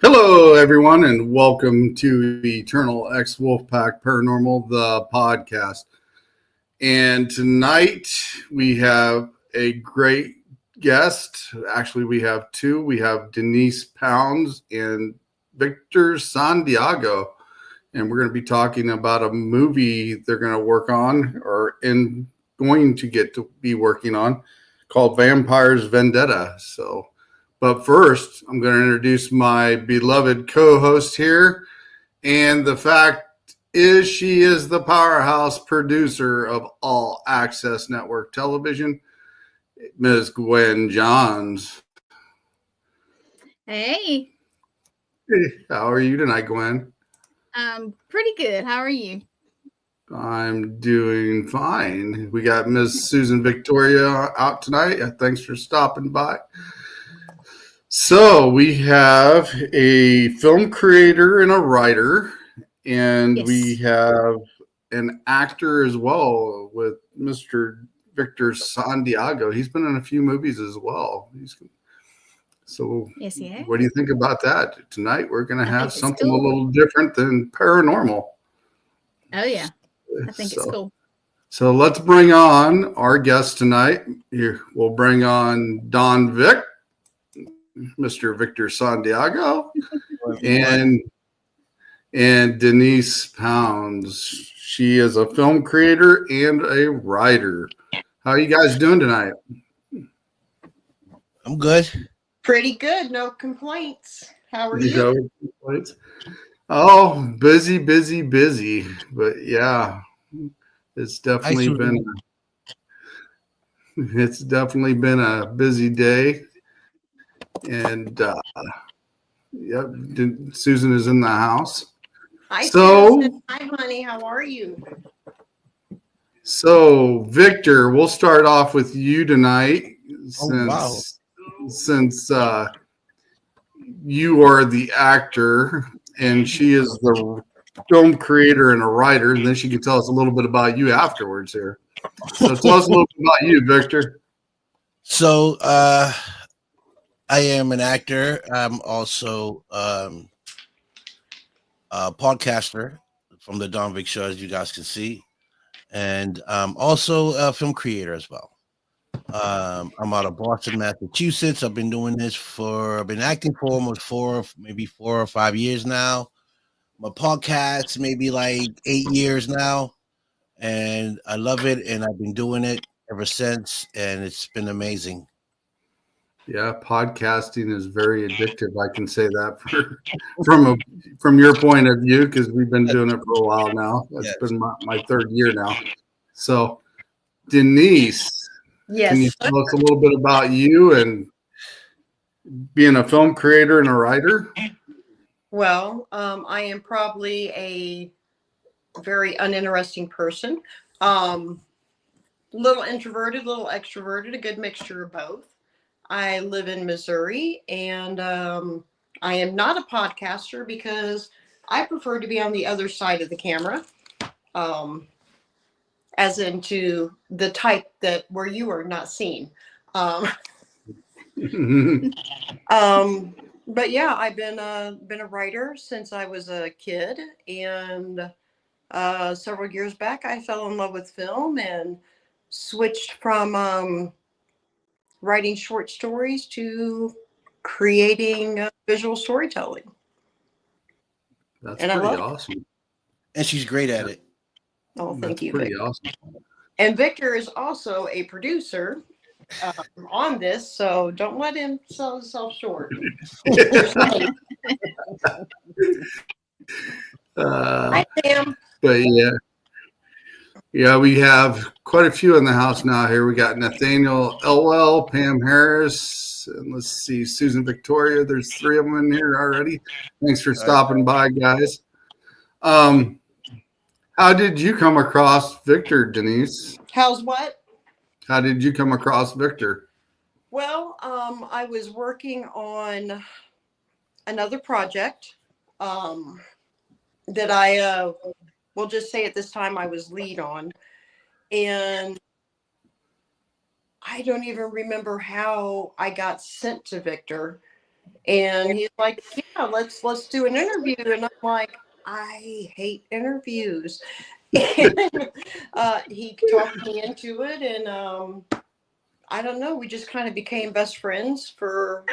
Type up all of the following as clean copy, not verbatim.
Hello, everyone, and welcome to Eternal X Wolfpack Paranormal, the podcast. And tonight we have a great guest. Actually, we have two. We have Denise Pounds and Victor Santiago. And we're going to be talking about a movie they're going to work on going to get to be working on called Vampires Vendetta. But first, I'm going to introduce my beloved co-host here. And the fact is, she is the powerhouse producer of All Access Network Television, Ms. Gwen Johns. Hey. Hey, how are you tonight, Gwen? Pretty good. How are you? I'm doing fine. We got Ms. Susan Victoria out tonight. Thanks for stopping by. So we have a film creator and a writer, and Yes. we have an actor as well with Mr. Victor Santiago. He's been in a few movies as well. Yes, yeah. What do you think about that? Tonight we're going to have something cool. a little different than paranormal. Oh, yeah. I think it's cool. So let's bring on our guest tonight. Here, we'll bring on Don Vic, Mr. Victor Santiago, and Denise Pounds. She is a film creator and a writer. How are you guys doing tonight? I'm good. Pretty good. No complaints. How are you? Oh, busy. But yeah, it's definitely been a busy day. And yep, Susan is in the house. Hi, Susan. Hi, honey. How are you? So, Victor, we'll start off with you tonight, since you are the actor and she is the film creator and a writer, and then she can tell us a little bit about you afterwards here. So, tell us a little bit about you, Victor. So, I am an actor. I'm also a podcaster from the Don Vic Show, as you guys can see. And I'm also a film creator as well. I'm out of Boston, Massachusetts. I've been acting for almost 4 or 5 years now. My podcast, maybe like 8 years now. And I love it. And I've been doing it ever since. And it's been amazing. Yeah, podcasting is very addictive. I can say that from your point of view, because we've been doing it for a while now. That's been my third year now. So, Denise, can you tell us a little bit about you and being a film creator and a writer? Well, I am probably a very uninteresting person. Little introverted, little extroverted, a good mixture of both. I live in Missouri, and I am not a podcaster because I prefer to be on the other side of the camera, as into the type where you are not seen. But yeah, I've been a writer since I was a kid, and several years back, I fell in love with film and switched from writing short stories to creating visual storytelling. That's pretty awesome. And she's great at it. Oh, thank you. Pretty awesome. And Victor is also a producer on this, so don't let him sell himself short. Hi, Sam. But yeah, we have quite a few in the house now here. We got Nathaniel Elwell, Pam Harris, and let's see, Susan Victoria. There's 3 of them in here already. Thanks for stopping by, guys. How did you come across Victor, Denise? How's what? How did you come across Victor? Well, I was working on another project that I we'll just say at this time I was lead on. And I don't even remember how I got sent to Victor. And he's like, yeah, let's do an interview. And I'm like, I hate interviews. And he talked me into it, and I don't know, we just kind of became best friends for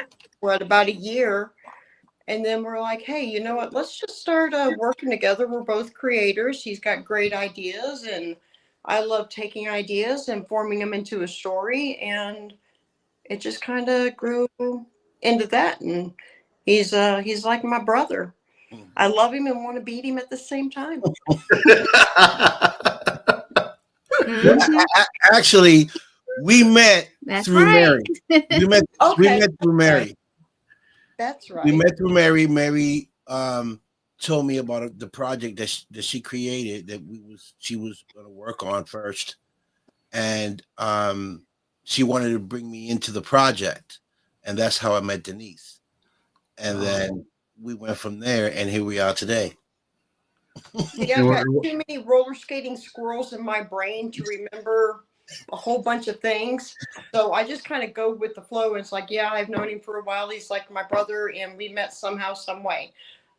about a year. And then we're like, hey, you know what? Let's just start working together. We're both creators. He's got great ideas, and I love taking ideas and forming them into a story. And it just kind of grew into that. And he's like my brother. I love him and want to beat him at the same time. Actually, we met That's through right. Mary. We met through Mary. That's right. We met through Mary. Mary told me about the project that she created that she was going to work on first, and she wanted to bring me into the project, and that's how I met Denise. And then we went from there, and here we are today. Yeah, I've got too many roller skating squirrels in my brain to remember a whole bunch of things. So I just kind of go with the flow. And it's like, yeah, I've known him for a while. He's like my brother, and we met somehow, some way.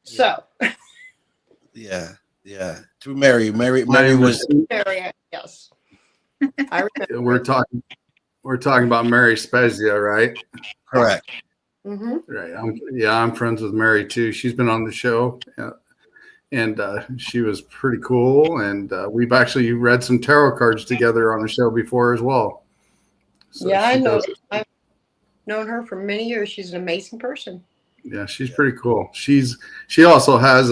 So yeah. Through Mary. Mary was Mary, yes. I remember. We're talking about Mary Spezia, right? correct. Mm-hmm. Right. I'm friends with Mary too. She's been on the show. And she was pretty cool. And we've actually read some tarot cards together on the show before as well. So yeah, I know. I've known her for many years. She's an amazing person. Yeah, she's pretty cool. She also has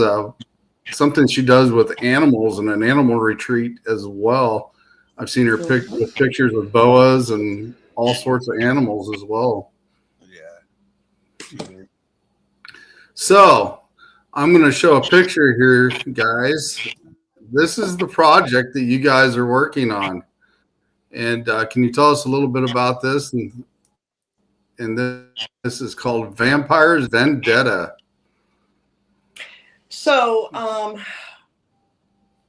something she does with animals and an animal retreat as well. I've seen her with pictures of boas and all sorts of animals as well. Yeah. So I'm going to show a picture here, guys. This is the project that you guys are working on. And can you tell us a little bit about this? And this is called Vampires Vendetta. So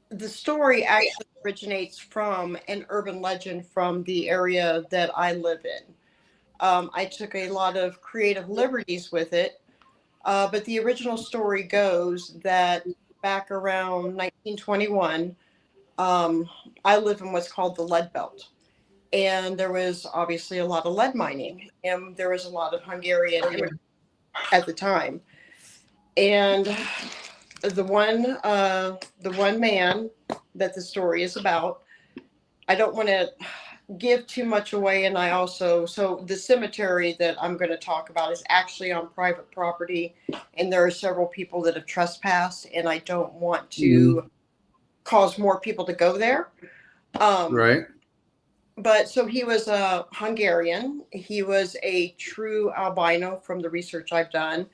the story actually originates from an urban legend from the area that I live in. I took a lot of creative liberties with it. But the original story goes that back around 1921, I live in what's called the Lead Belt. And there was obviously a lot of lead mining, and there was a lot of Hungarian immigrants at the time. And the one man that the story is about, I don't want to give too much away. And so the cemetery that I'm going to talk about is actually on private property, and there are several people that have trespassed, and I don't want to cause more people to go there. Right. But so he was a Hungarian. He was a true albino from the research I've done,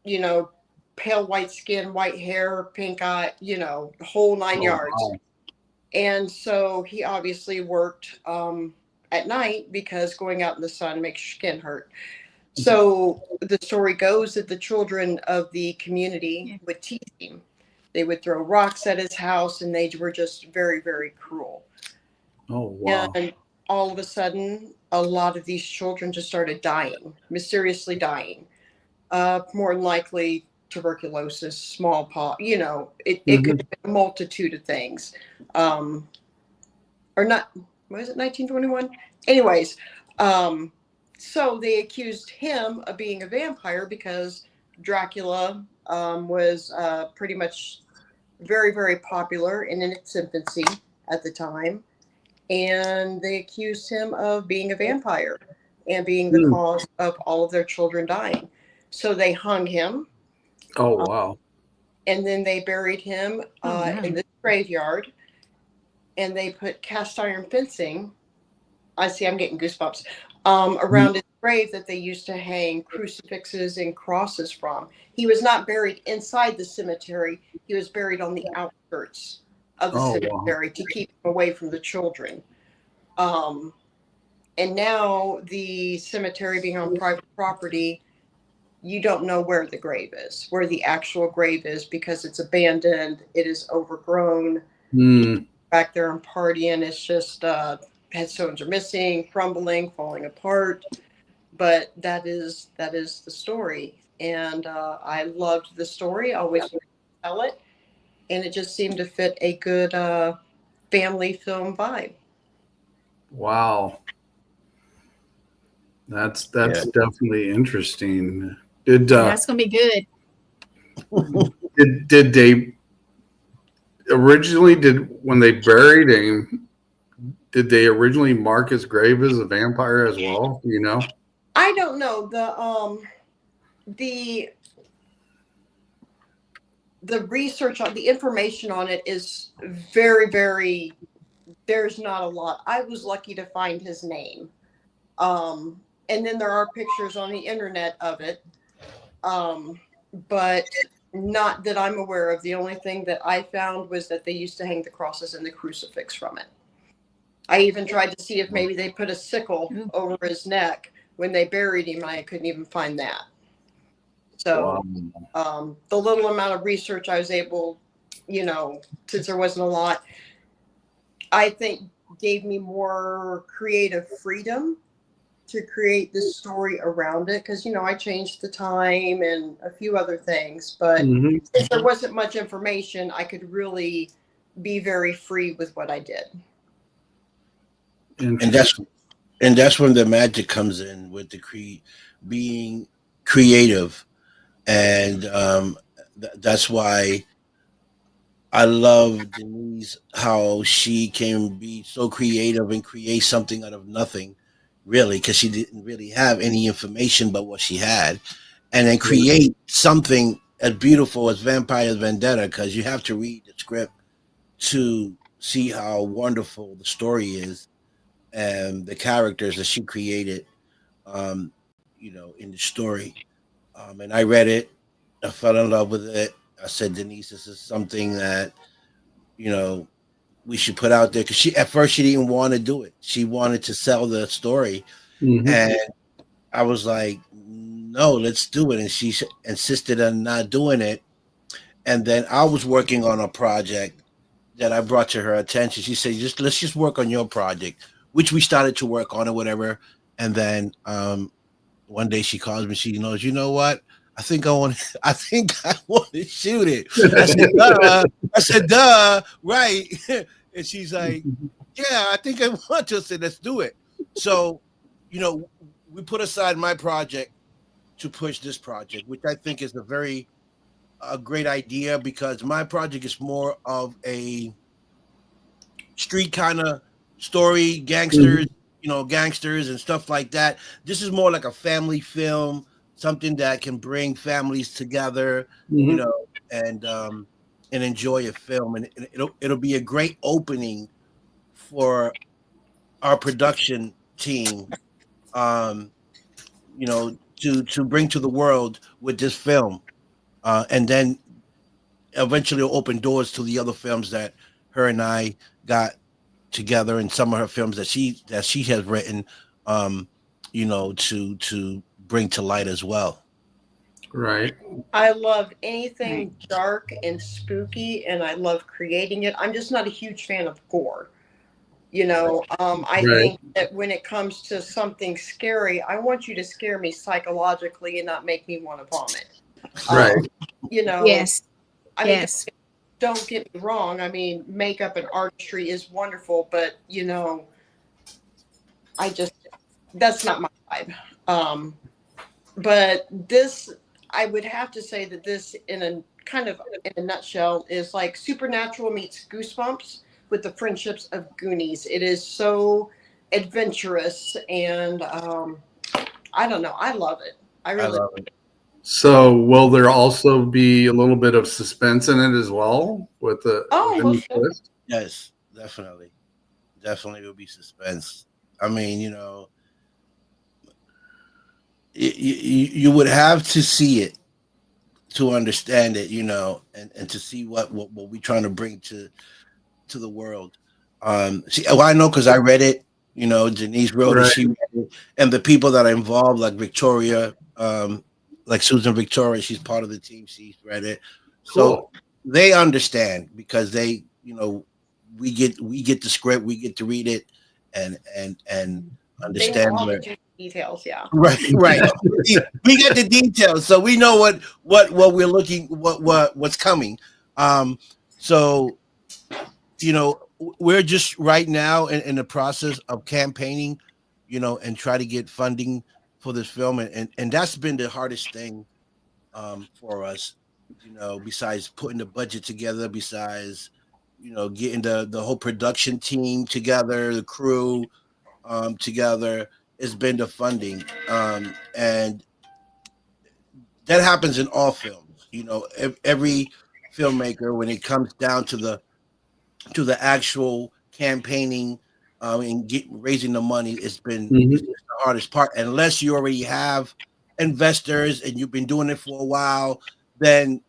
pale white skin, white hair, pink eye, the whole 9 yards. Wow. And so he obviously worked at night because going out in the sun makes your skin hurt. So the story goes that the children of the community would tease him. They would throw rocks at his house, and they were just very, very cruel. Oh, wow. And all of a sudden, a lot of these children just started dying, mysteriously dying. More than likely tuberculosis, smallpox, it could be a multitude of things. Or not, was it 1921? Anyways, so they accused him of being a vampire because Dracula was pretty much very, very popular and in its infancy at the time. And they accused him of being a vampire and being the cause of all of their children dying. So they hung him. Oh, wow. And then they buried him in the graveyard, and they put cast iron fencing. I'm getting goosebumps. Around his grave that they used to hang crucifixes and crosses from. He was not buried inside the cemetery. He was buried on the outskirts of the cemetery to keep him away from the children. And now the cemetery being on private property, you don't know where the grave is, where the actual grave is, because it's abandoned. It is overgrown. Back there and partying. It's just headstones are missing, crumbling, falling apart. but that is the story, and I loved the story. I always wanted to tell it, and it just seemed to fit a good family film vibe. Wow. That's Yeah. definitely interesting. Did That's gonna be good. did they originally when they buried him, did they originally mark his grave as a vampire as well? Do you know? I don't know the research on the information on it is very, very, there's not a lot. I was lucky to find his name. And then there are pictures on the internet of it. But not that I'm aware of. The only thing that I found was that they used to hang the crosses and the crucifix from it. I even tried to see if maybe they put a sickle over his neck when they buried him. I couldn't even find that. So the little amount of research I was able, since there wasn't a lot, I think gave me more creative freedom to create this story around it. Because, I changed the time and a few other things. But since there wasn't much information, I could really be very free with what I did. And that's when the magic comes in with the being creative. And that's why I love Denise, how she can be so creative and create something out of nothing, really, because she didn't really have any information but what she had, and then create something as beautiful as Vampire's Vendetta, because you have to read the script to see how wonderful the story is and the characters that she created, in the story. And I read it. I fell in love with it. I said, Denise, this is something that, we should put out there. Because at first she didn't want to do it. She wanted to sell the story. And I was like, no, let's do it. And she insisted on not doing it. And then I was working on a project that I brought to her attention. She said, let's just work on your project, which we started to work on or whatever. And then one day she calls me. She knows, you know what? I think I want to shoot it. I said, duh, right. And she's like, yeah, I think I want to. I said, let's do it. So, we put aside my project to push this project, which I think is a great idea, because my project is more of a street kind of story, gangsters, gangsters and stuff like that. This is more like a family film, something that can bring families together, and enjoy a film. And it'll be a great opening for our production team, to bring to the world with this film. And then eventually it'll open doors to the other films that her and I got together, and some of her films that she has written, to bring to light as well. Right. I love anything dark and spooky, and I love creating it. I'm just not a huge fan of gore. I think that when it comes to something scary, I want you to scare me psychologically and not make me want to vomit. Right. Yes. Yes. Don't get me wrong. I mean, makeup and artistry is wonderful, but that's not my vibe. But this, I would have to say that this, in a nutshell, is like Supernatural meets Goosebumps with the friendships of Goonies. It is so adventurous, and I don't know. I love it. I really love it. So will there also be a little bit of suspense in it as well with the twist? Yes, definitely will be suspense. I mean, you would have to see it to understand it, and to see what we're trying to bring to the world. I know because I read it. Denise wrote it. She read it, and the people that are involved, like Victoria, like Susan Victoria, she's part of the team. She's read it, so they understand, because they, we get the script, we get to read it, and They know understand all where. the details. Yeah. Right. We get the details, so we know what we're looking, what's coming. So we're just right now in the process of campaigning, and try to get funding for this film, and that's been the hardest thing for us, besides putting the budget together, besides getting the whole production team together, the crew together. It's been the funding, and that happens in all films. Every filmmaker, when it comes down to the actual campaigning, and raising the money, it's the hardest part. Unless you already have investors and you've been doing it for a while, then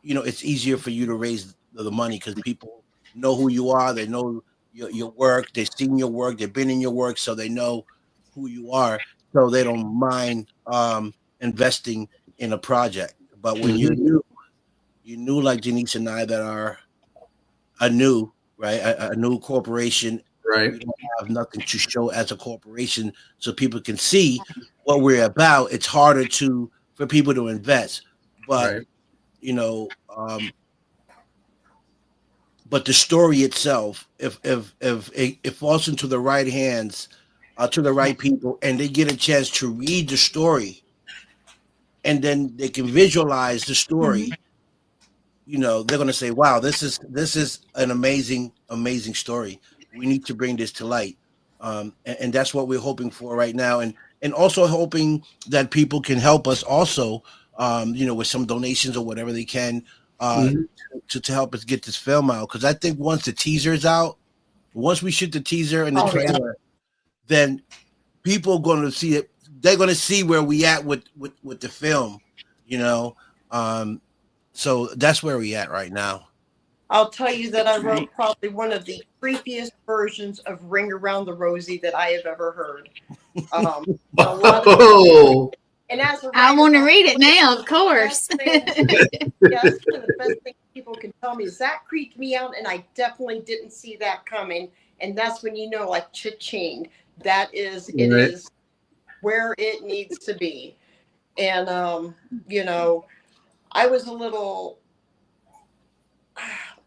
it's easier for you to raise the money, because people know who you are. They know your work. They've seen your work. They've been in your work, so they know who you are. So they don't mind investing in a project. But when you're new like Denise and I, that are a new, right, a new corporation, Right. we don't have nothing to show as a corporation, so people can see what we're about. It's harder for people to invest, but Right. But the story itself, if it falls into the right hands, to the right people, and they get a chance to read the story, and then they can visualize the story, they're going to say, wow, this is an amazing story. We need to bring this to light. And that's what we're hoping for right now. And also hoping that people can help us also, with some donations or whatever they can, to help us get this film out. Because I think once the teaser is out, once we shoot the teaser and the trailer, then people are going to see it. They're going to see where we at with the film, so that's where we at right now. I'll tell you that I wrote probably one of the creepiest versions of Ring Around the Rosie that I have ever heard. A lot of and as a writer, I want to read it now, of course. Yes, the best thing people can tell me is that creeped me out, and I definitely didn't see that coming. And that's when like, cha-ching, it is where it needs to be. And I was a little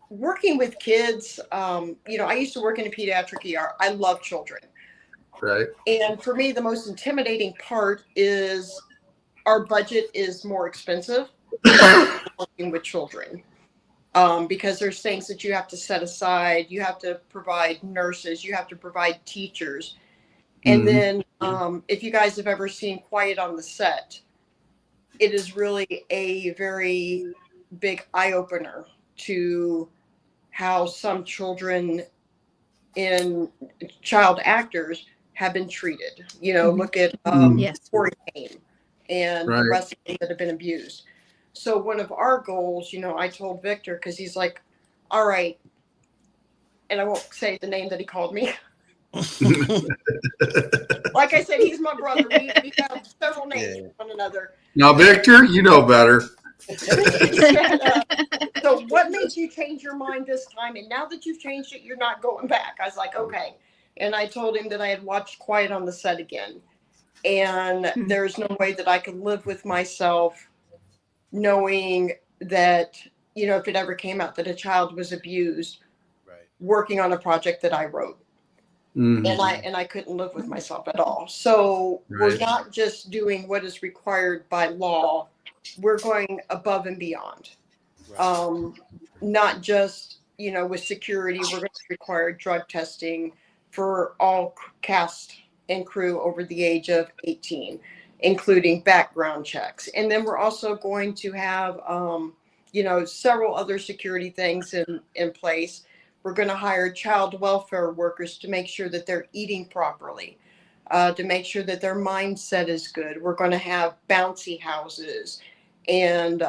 working with kids. I used to work in a pediatric ER. I love children. Right. And for me, the most intimidating part is our budget is more expensive working with children, because there's things that you have to set aside. You have to provide nurses. You have to provide teachers. And then if you guys have ever seen Quiet on the Set, it is really a very big eye-opener to how some children in child actors have been treated. Look at Corey Haim and the rest of them that have been abused. So one of our goals, I told Victor, because he's like, all right, and I won't say the name that he called me. Like I said, he's my brother. We have several names for one another. Now, Victor, you know better. So what made you change your mind this time? And now that you've changed it, you're not going back. I was like, okay. And I told him that I had watched Quiet on the Set again. And there's no way that I could live with myself knowing that, if it ever came out that a child was abused, working on a project that I wrote. And I couldn't live with myself at all. So we're not just doing what is required by law. We're going above and beyond. Not just, with security, we're going to require drug testing for all cast and crew over the age of 18, including background checks. And then we're also going to have, several other security things in place. We're going to hire child welfare workers to make sure that they're eating properly, to make sure that their mindset is good. We're going to have bouncy houses and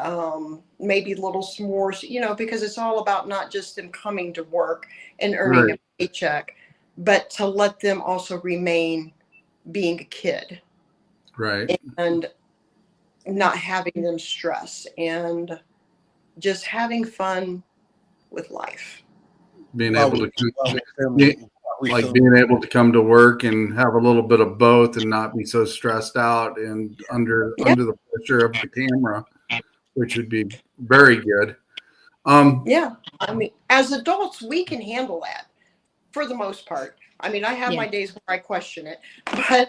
maybe little s'mores, because it's all about not just them coming to work and earning a paycheck, but to let them also remain being a kid. Right. And not having them stress and just having fun with life. Being able to like being able to come to work and have a little bit of both and not be so stressed out and under the pressure of the camera, which would be very good. Yeah, I mean, as adults, we can handle that for the most part. I mean, I have my days where I question it, but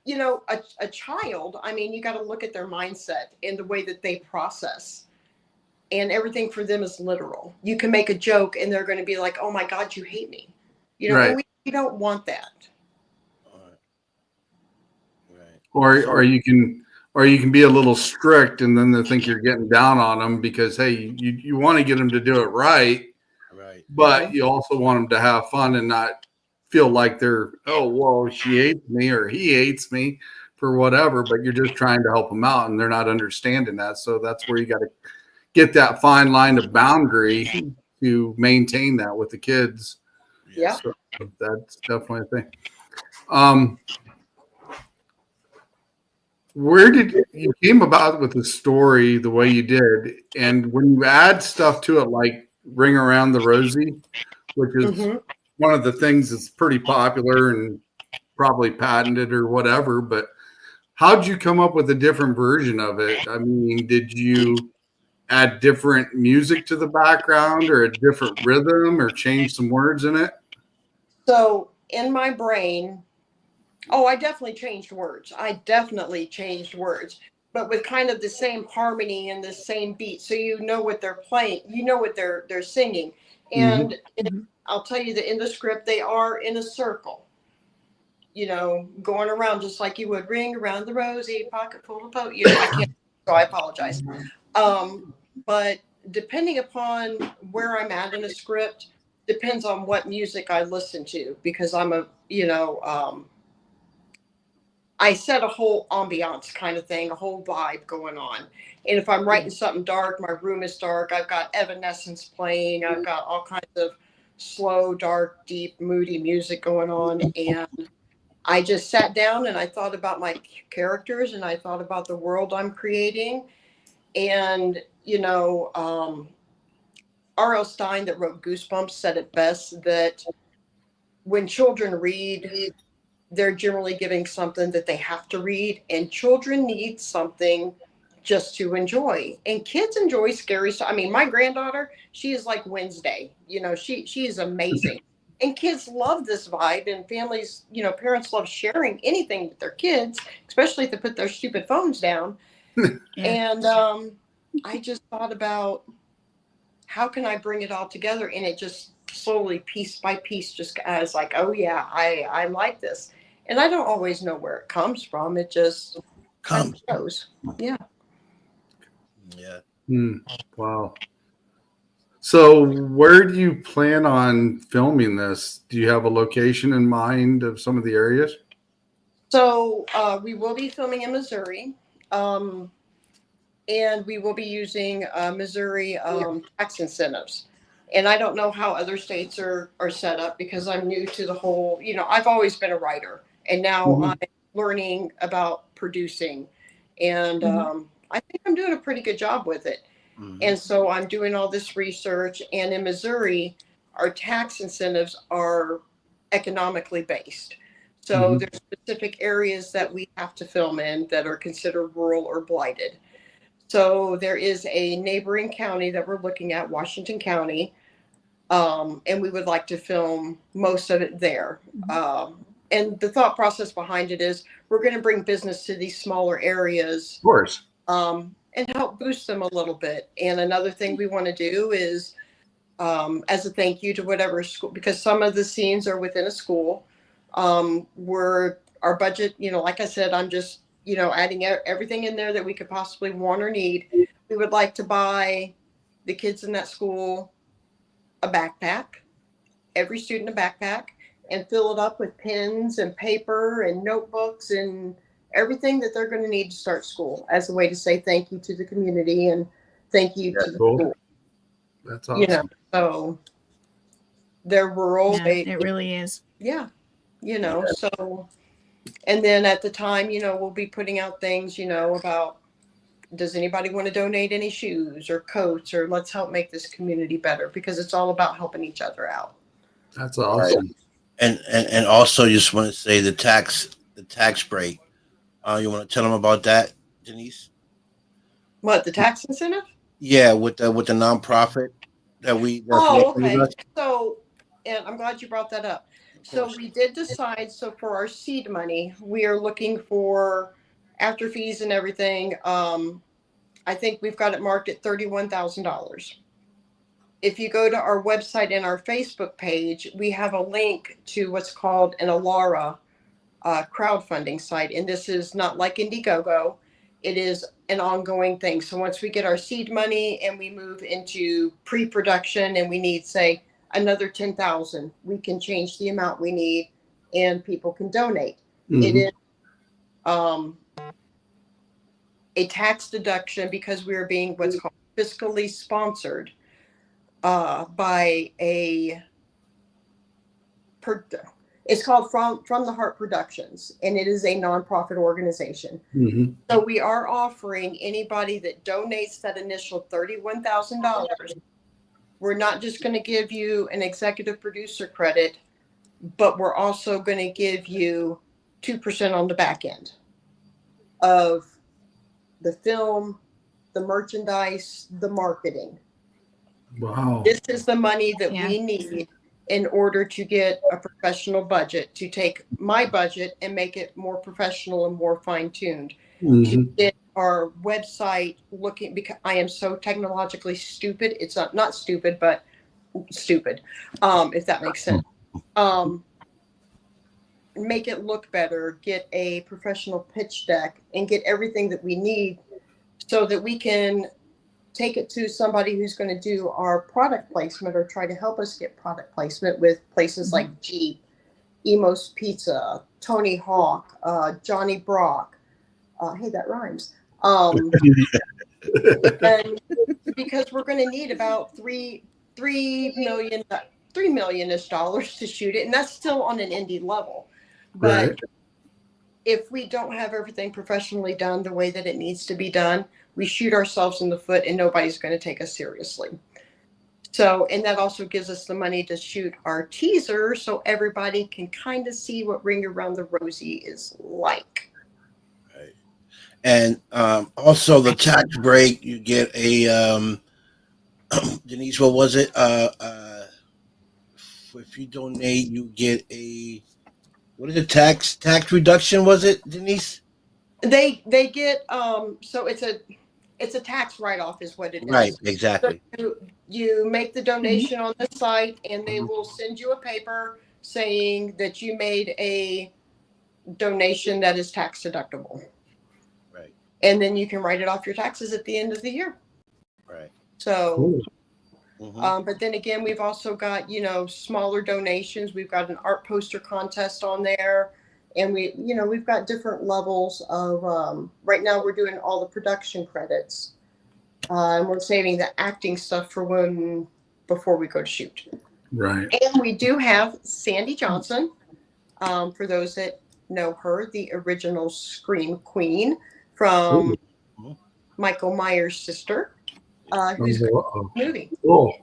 you know, a child, I mean, you got to look at their mindset and the way that they process, and everything for them is literal. You can make a joke and they're going to be like, "Oh my God, you hate me," you know, and we don't want that. Or you can be a little strict, and then they think you're getting down on them because, hey, you want to get them to do it right, but you also want them to have fun and not feel like they're, oh, well, she hates me or he hates me for whatever, but you're just trying to help them out and they're not understanding that. So that's where you got to get that fine line of boundary to maintain that with the kids. Yeah. So that's definitely a thing. Where did you came about with the story the way you did? And when you add stuff to it, like Ring Around the Rosie, which is one of the things that's pretty popular and probably patented or whatever, but how did you come up with a different version of it? I mean, did you add different music to the background or a different rhythm or change some words in it? So in my brain, I definitely changed words. But with kind of the same harmony and the same beat. So you know what they're playing, you know what they're singing. And I'll tell you that in the script, they are in a circle, you know, going around just like you would Ring Around the Rosie, pocket full of you know, I can't, so I apologize. But depending upon where I'm at in a script, depends on what music I listen to, because I'm a, you know, I set a whole ambiance kind of thing, a whole vibe going on. And if I'm writing something dark, my room is dark. I've got Evanescence playing. I've got all kinds of slow, dark, deep, moody music going on. And I just sat down and I thought about my characters and I thought about the world I'm creating. And, you know, R.L. Stine, that wrote Goosebumps, said it best, that when children read, they're generally giving something that they have to read, and children need something just to enjoy. And kids enjoy scary stuff. I mean, my granddaughter, she is like Wednesday. You know, she is amazing. And kids love this vibe, and families, you know, parents love sharing anything with their kids, especially if they put their stupid phones down. And I just thought about how can I bring it all together, and it just slowly, piece by piece, just as like, oh yeah, I like this. And I don't always know where it comes from. It just comes. Goes. Yeah. Wow. So where do you plan on filming this? Do you have a location in mind of some of the areas? So we will be filming in Missouri. And we will be using Missouri tax incentives. And I don't know how other states are set up, because I'm new to the whole, you know, I've always been a writer, and now I'm learning about producing. And I think I'm doing a pretty good job with it. And so I'm doing all this research. And in Missouri, our tax incentives are economically based. So there's specific areas that we have to film in that are considered rural or blighted. So there is a neighboring county that we're looking at, Washington County, and we would like to film most of it there. And the thought process behind it is we're going to bring business to these smaller areas, of course, and help boost them a little bit. And another thing we want to do is, as a thank you to whatever school, because some of the scenes are within a school, where our budget, you know, like I said, I'm just, you know, adding everything in there that we could possibly want or need. We would like to buy the kids in that school a backpack, every student a backpack, and fill it up with pens and paper and notebooks and everything that they're going to need to start school, as a way to say thank you to the community and thank you to the school. That's awesome. You know, so they're rural. Yeah, it really is. Yeah. You know, so, and then at the time, you know, we'll be putting out things, you know, about, does anybody want to donate any shoes or coats, or let's help make this community better, because it's all about helping each other out. That's awesome. And also just want to say the tax break. You want to tell them about that, Denise? What, the tax incentive? Yeah, with the nonprofit that's Oh, working with okay. us. So, and I'm glad you brought that up. Of So course. we did decide, so for our seed money, we are looking for, after fees and everything, I think we've got it marked at $31,000. If you go to our website and our Facebook page, we have a link to what's called an Alara crowdfunding site. And this is not like Indiegogo. It is an ongoing thing. So once we get our seed money and we move into pre-production and we need, say, another 10,000, we can change the amount we need and people can donate. It is um, a tax deduction because we are being what's called fiscally sponsored by a it's called From the Heart Productions, and it is a nonprofit organization. Mm-hmm. So we are offering anybody that donates that initial $31,000. We're not just going to give you an executive producer credit, but we're also going to give you 2% on the back end of the film, the merchandise, the marketing. Wow. This is the money that Yeah. we need in order to get a professional budget, to take my budget and make it more professional and more fine-tuned, to get our website looking, because I am so technologically stupid. It's not stupid, but stupid, if that makes sense. Make it look better, get a professional pitch deck, and get everything that we need so that we can take it to somebody who's going to do our product placement or try to help us get product placement with places like Jeep, Emo's Pizza, Tony Hawk, Johnny Brock. Hey, that rhymes. And because we're going to need about $3 million-ish dollars to shoot it, and that's still on an indie level. But Right. if we don't have everything professionally done the way that it needs to be done, we shoot ourselves in the foot and nobody's going to take us seriously. So, and that also gives us the money to shoot our teaser so everybody can kind of see what Ring Around the Rosie is like. Right. And also the tax break, you get a Denise, what was it? If you donate, you get a what is it? Tax reduction, was it, Denise? They get so it's a tax write-off is what it Right, is. So exactly. you make the donation on the site and they will send you a paper saying that you made a donation that is tax deductible. Right, And then you can write it off your taxes at the end of the year. right. So, Cool. but then again, we've also got, smaller donations. We've got an art poster contest on there. And we've got different levels of, right now we're doing all the production credits. And we're saving the acting stuff for before we go to shoot. Right. And we do have Sandy Johnson, for those that know her, the original Scream Queen from Michael Myers' sister, who's in the movie. Cool.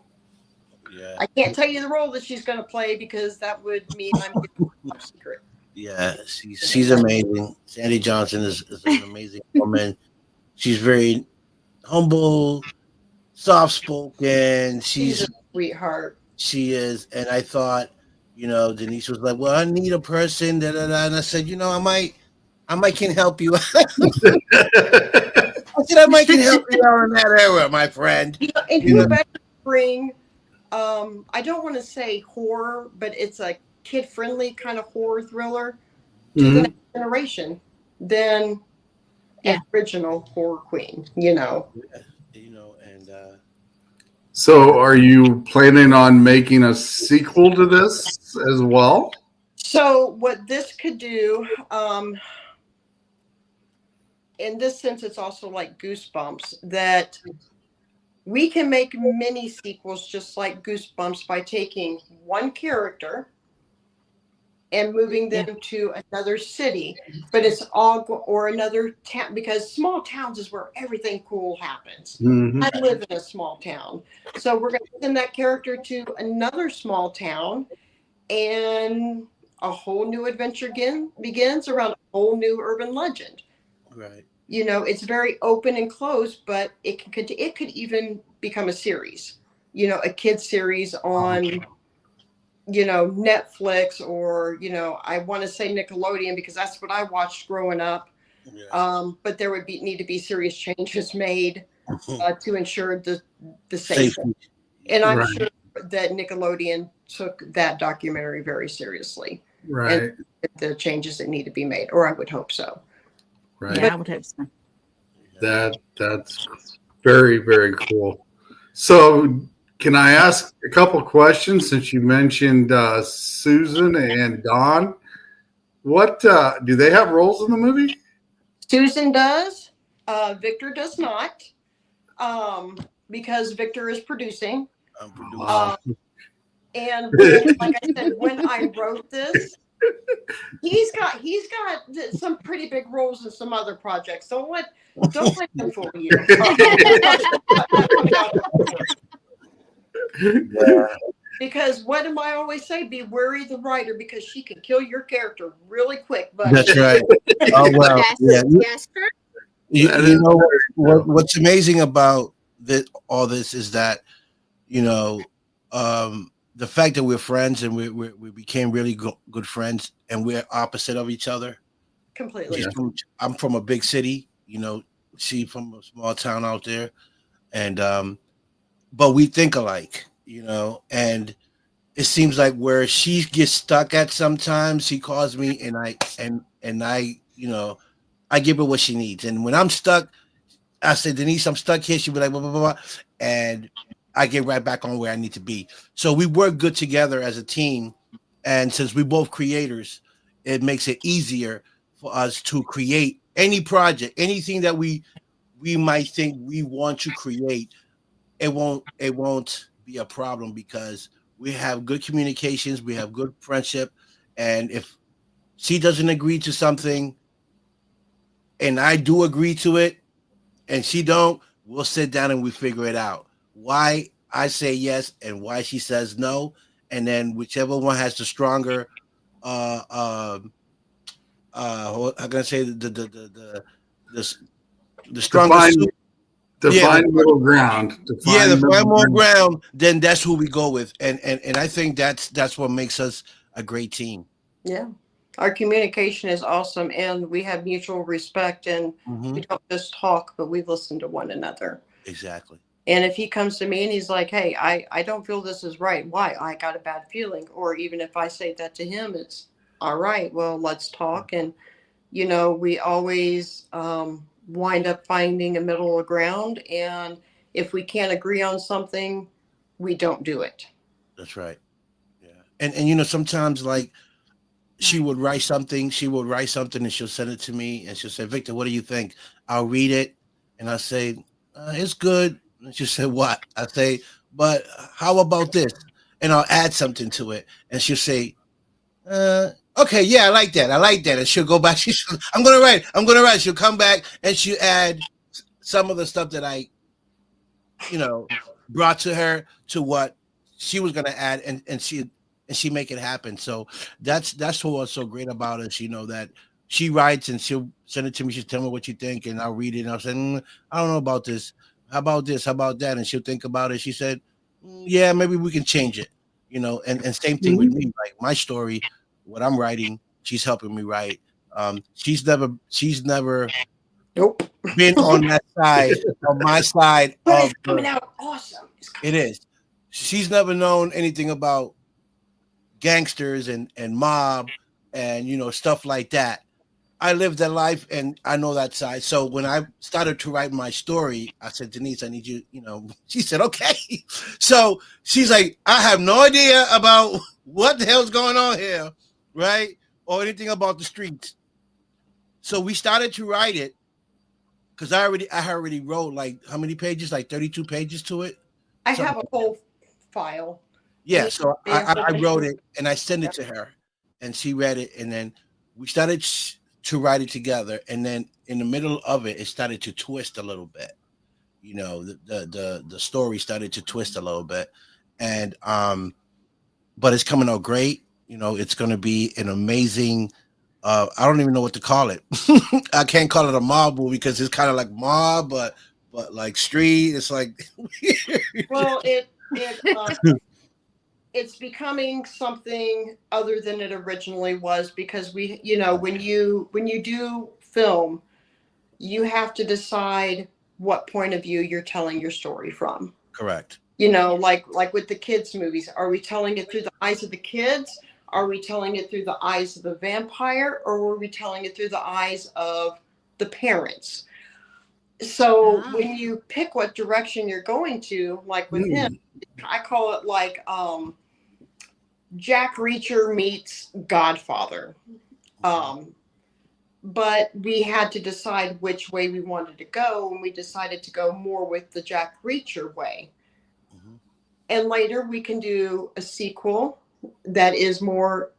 Yeah. I can't tell you the role that she's going to play because that would mean I'm giving a top secret. Yeah, she's amazing. Sandy Johnson is an amazing woman. She's very humble, soft spoken. She's a sweetheart. She is, and I thought, Denise was like, "Well, I need a person." Da, da, da. And I said, I might can help you. I said, I might can help you out in that area, my friend. And who better bring? I don't want to say horror, but it's a kid-friendly kind of horror thriller to the next generation than an original horror queen. And So, are you planning on making a sequel to this as well? So, what this could do, in this sense, it's also like Goosebumps, that we can make mini sequels just like Goosebumps by taking one character and moving them to another city, but it's all or another town, because small towns is where everything cool happens. I live in a small town, so we're going to send that character to another small town, and a whole new adventure begins around a whole new urban legend. Right. You know, it's very open and closed, but it could even become a series. You know, a kid series on, you know, Netflix, or, you know, I want to say Nickelodeon because that's what I watched growing up. Yeah. But there would need to be serious changes made to ensure the safety. Safety. And I'm Right. sure that Nickelodeon took that documentary very seriously, Right. and the changes that need to be made, or I would hope so. Right. Yeah, I would hope so. That's very, very cool. So, can I ask a couple questions since you mentioned Susan and Don? What do they have roles in the movie? Susan does. Victor does not, because Victor is producing. I'm producing. And like I said, when I wrote this, he's got some pretty big roles in some other projects. Don't let him fool you. Because what do I always say? Be wary of the writer, because she can kill your character really quick. But That's right. Oh well. Yes, Yeah. yes, sir. You know what's amazing about all this is that, you know, the fact that we're friends and we became really good friends, and we're opposite of each other. completely. I'm from a big city, you know, she from a small town out there, and but we think alike, you know, and it seems like where she gets stuck at sometimes, she calls me and I, you know, I give her what she needs. And when I'm stuck, I say, Denise, I'm stuck here. She'll be like, blah, blah, blah, blah. And I get right back on where I need to be. So we work good together as a team. And since we're both creators, it makes it easier for us to create any project, anything that we might think we want to create. It won't be a problem because we have good communications, we have good friendship. And if she doesn't agree to something and I do agree to it and she don't, we'll sit down and we figure it out. Why I say yes and why she says no, and then whichever one has the stronger how can I say the strongest Define middle ground. The middle ground, then that's who we go with. And I think that's what makes us a great team. Yeah. Our communication is awesome, and we have mutual respect, and we don't just talk, but we listen to one another. Exactly. And if he comes to me and he's like, hey, I don't feel this is right. Why? I got a bad feeling. Or even if I say that to him, it's all right. Well, let's talk. And, you know, we always wind up finding a middle ground. And if we can't agree on something, we don't do it. That's right. Yeah. And you know, sometimes like she would write something and she'll send it to me and she'll say, Victor, what do you think? I'll read it and I say, it's good. And she'll say, what? I say, but how about this? And I'll add something to it. And she'll say, okay, yeah, I like that. And she'll go back. I'm gonna write. She'll come back and she'll add some of the stuff that I, you know, brought to her to what she was gonna add, and she make it happen. So that's what's so great about us, you know, that she writes and she'll send it to me. She'll tell me what you think, and I'll read it. And I'll say, I don't know about this. How about this? How about that? And she'll think about it. She said, yeah, maybe we can change it, you know. And same thing with me. Like my story, what I'm writing, she's helping me write. She's never Nope. been on that side, on my side. But it's coming out awesome. It is. She's never known anything about gangsters and mob and, you know, stuff like that. I lived that life and I know that side. So when I started to write my story, I said, Denise, I need you, you know, she said, okay. So she's like, I have no idea about what the hell's going on here, right? Or anything about the streets. So we started to write it because I already wrote like how many pages? Like 32 pages to it. I have a whole file. Yeah, so I wrote it and I sent it to her and she read it, and then we started to write it together, and then in the middle of it, it started to twist a little bit. You know, the story started to twist a little bit, and but it's coming out great. You know, it's going to be an amazing. I don't even know what to call it. I can't call it a mob movie because it's kind of like mob, but like street. It's like Well, it's becoming something other than it originally was, because we, when you do film, you have to decide what point of view you're telling your story from. correct. Like with the kids movies, are we telling it through the eyes of the kids? Are we telling it through the eyes of the vampire, or are we telling it through the eyes of the parents? So when you pick what direction you're going to, like with him, I call it like Jack Reacher meets Godfather. But we had to decide which way we wanted to go, and we decided to go more with the Jack Reacher way. Mm-hmm. And later we can do a sequel that is more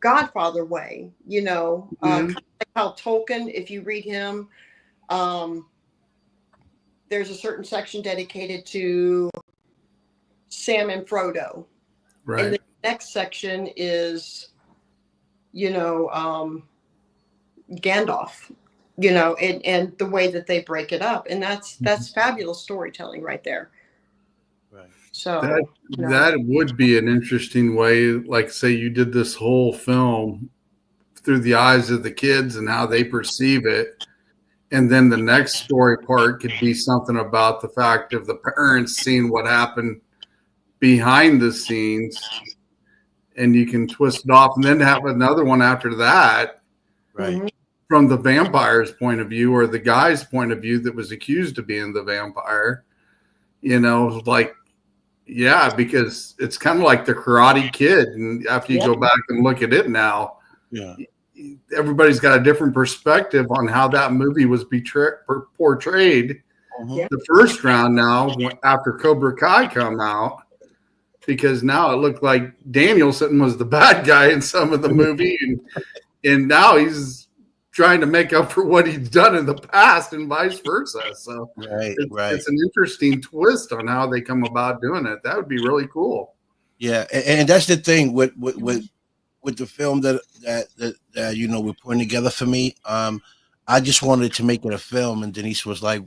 Godfather way, kind of like how Tolkien, if you read him, there's a certain section dedicated to Sam and Frodo. Right. And the next section is, Gandalf, and the way that they break it up. And that's fabulous storytelling right there. Right. So that would be an interesting way. Like, say you did this whole film through the eyes of the kids and how they perceive it. And then the next story part could be something about the fact of the parents seeing what happened behind the scenes, and you can twist it off and then have another one after that. Right. From the vampire's point of view, or the guy's point of view that was accused of being the vampire, because it's kind of like the Karate Kid. And after you go back and look at it now, everybody's got a different perspective on how that movie was portrayed. The first round now, after Cobra Kai come out, because now it looked like Danielson was the bad guy in some of the movie, and now he's trying to make up for what he's done in the past and vice versa. So it's an interesting twist on how they come about doing it. That would be really cool. Yeah, and that's the thing with the film that we're putting together for me. I just wanted to make it a film, and Denise was like,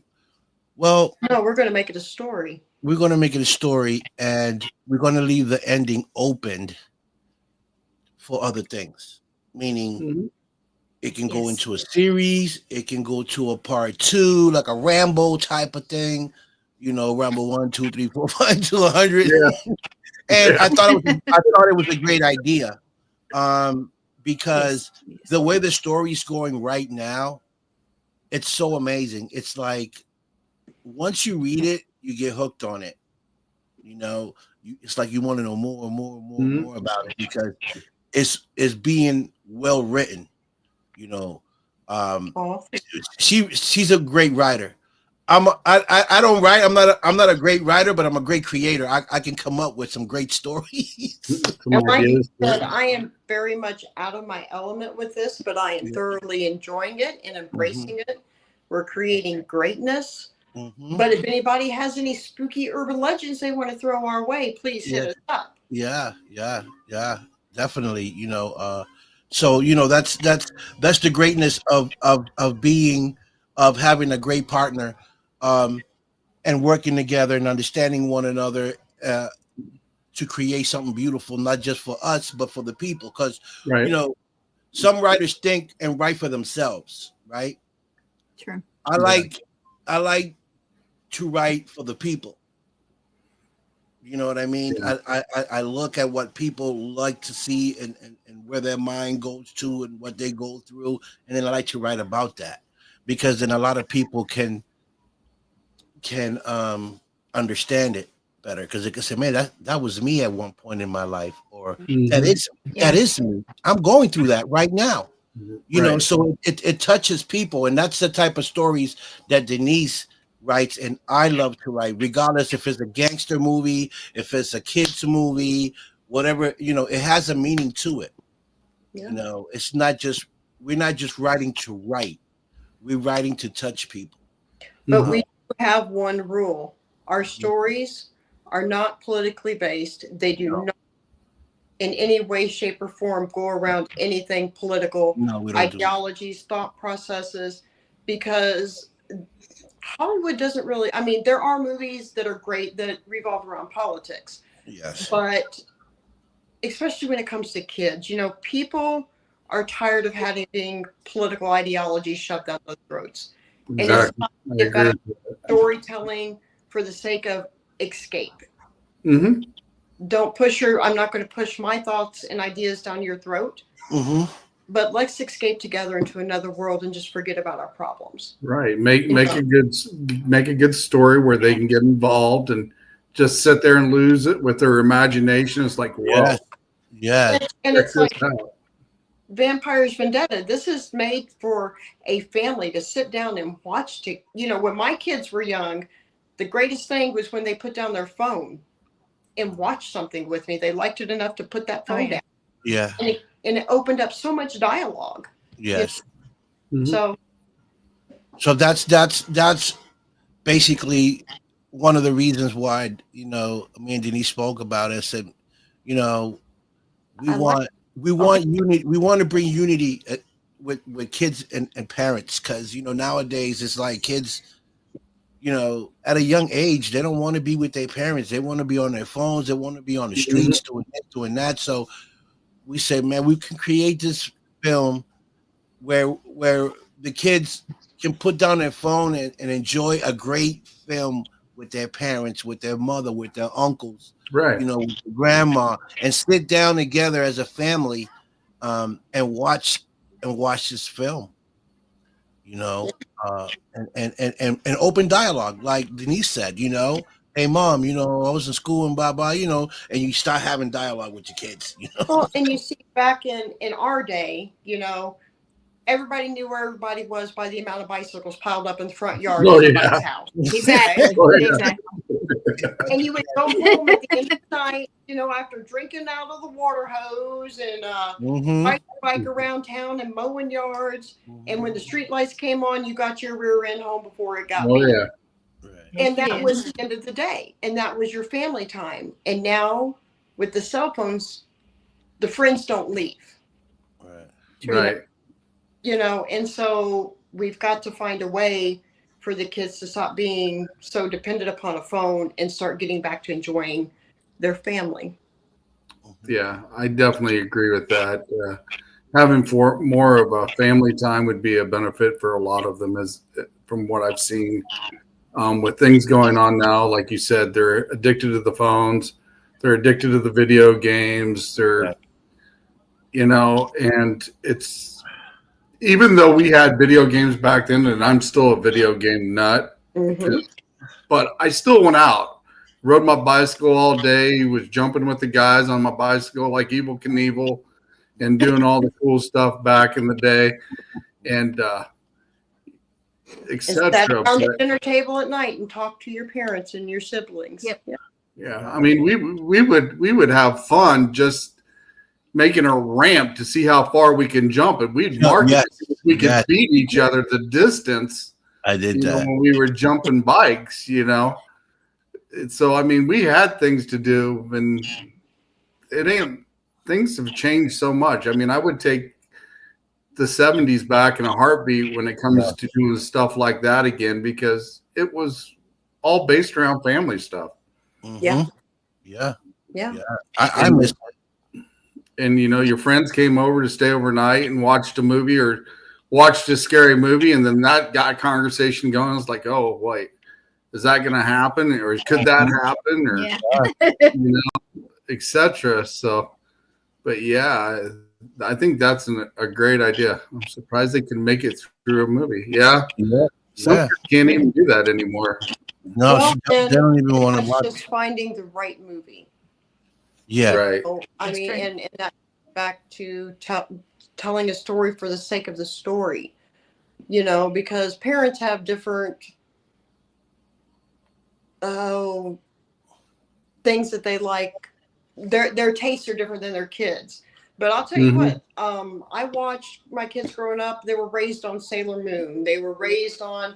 "Well, no, we're going to make it a story. We're going to make it a story, and we're going to leave the ending opened for other things, meaning." It can go into a series. It can go to a part 2, like a Rambo type of thing. Rambo 1, 2, 3, 4, 5 to 100. Yeah. And I thought it was a great idea, because the way the story's going right now, it's so amazing. It's like once you read it, you get hooked on it. It's like you want to know more and more and more and more about it, because it's being well written. She's a great writer. I don't write. I'm not a great writer, but I'm a great creator. I can come up with some great stories. And like you said, I am very much out of my element with this, but I am thoroughly enjoying it and embracing it. We're creating greatness. But if anybody has any spooky urban legends they want to throw our way, please hit us up. Yeah, definitely. So that's the greatness of having a great partner, and working together and understanding one another to create something beautiful, not just for us but for the people. Because some writers think and write for themselves, right? True. I like to write for the people. You know what I mean? Yeah. I look at what people like to see and where their mind goes to and what they go through, and then I like to write about that, because then a lot of people can understand it better, because they can say, "Man, that was me at one point in my life," or that is me. I'm going through that right now. So it touches people, and that's the type of stories that Denise writes, and I love to write, regardless if it's a gangster movie, if it's a kids movie, whatever. It has a meaning to it. It's not just, we're not just writing to write, we're writing to touch people. But we have one rule: our stories are not politically based. They do not in any way, shape, or form go around anything political, No, we don't ideologies, thought processes, because Hollywood doesn't really, I mean, there are movies that are great that revolve around politics, Yes. but especially when it comes to kids, people are tired of having political ideology shoved down their throats. And it's Exactly. not I agree about with that. storytelling for the sake of escape. Mm-hmm. I'm not going to push my thoughts and ideas down your throat, but let's escape together into another world and just forget about our problems. Right. Make a good story where they can get involved and just sit there and lose it with their imagination. It's like, whoa. Yes. And check it's this like out. Vampires Vendetta. This is made for a family to sit down and watch. When my kids were young, the greatest thing was when they put down their phone and watched something with me. They liked it enough to put that phone down. Yeah. And it opened up so much dialogue. Yes. Mhm. So that's basically one of the reasons why, me and Denise spoke about it. Said, we want unity. We want to bring unity with kids and parents, because nowadays it's like kids, at a young age, they don't want to be with their parents. They want to be on their phones. They want to be on the streets doing this, doing that. So we said, man, we can create this film where the kids can put down their phone and enjoy a great film with their parents, with their mother, with their uncles, Right. with grandma, and sit down together as a family, and watch this film. And open dialogue, like Denise said. Hey, mom, I was in school and blah blah. And you start having dialogue with your kids. Well, and you see back in our day, everybody knew where everybody was by the amount of bicycles piled up in the front yard of somebody's house. Exactly. Oh, yeah. Exactly. And you would go home at the end of the night, after drinking out of the water hose and riding your bike around town and mowing yards. And when the street lights came on, you got your rear end home before it got Oh, beat. yeah. And that was the end of the day. And that was your family time. And now with the cell phones, the friends don't leave. Right. And so we've got to find a way for the kids to stop being so dependent upon a phone and start getting back to enjoying their family. Yeah, I definitely agree with that. Having more of a family time would be a benefit for a lot of them, as from what I've seen. With things going on now, like you said, they're addicted to the phones, they're addicted to the video games, and it's, even though we had video games back then, and I'm still a video game nut, but I still went out, rode my bicycle all day, was jumping with the guys on my bicycle like Evel Knievel and doing all the cool stuff back in the day, and etc. Sat around the dinner table at night and talk to your parents and your siblings. Yep. Yeah, I mean, we would have fun just making a ramp to see how far we can jump, and we'd mark it. We could beat each other the distance. I did that when we were jumping bikes. So I mean, we had things to do, and things have changed so much. I mean, I would take the 70s back in a heartbeat when it comes to doing stuff like that again, because it was all based around family stuff. Yeah. I miss it. And your friends came over to stay overnight and watched a movie or watched a scary movie, and then that got a conversation going. It's like, oh wait, is that going to happen, or could that happen, or etc. So, but yeah, I think that's a great idea. I'm surprised they can make it through a movie. Some people can't even do that anymore. No, they don't even want to watch. Just finding the right movie. Yeah, right. So, I mean, and that back to telling a story for the sake of the story, because parents have different things that they like. Their tastes are different than their kids. But I'll tell you what, I watched my kids growing up. They were raised on Sailor Moon. They were raised on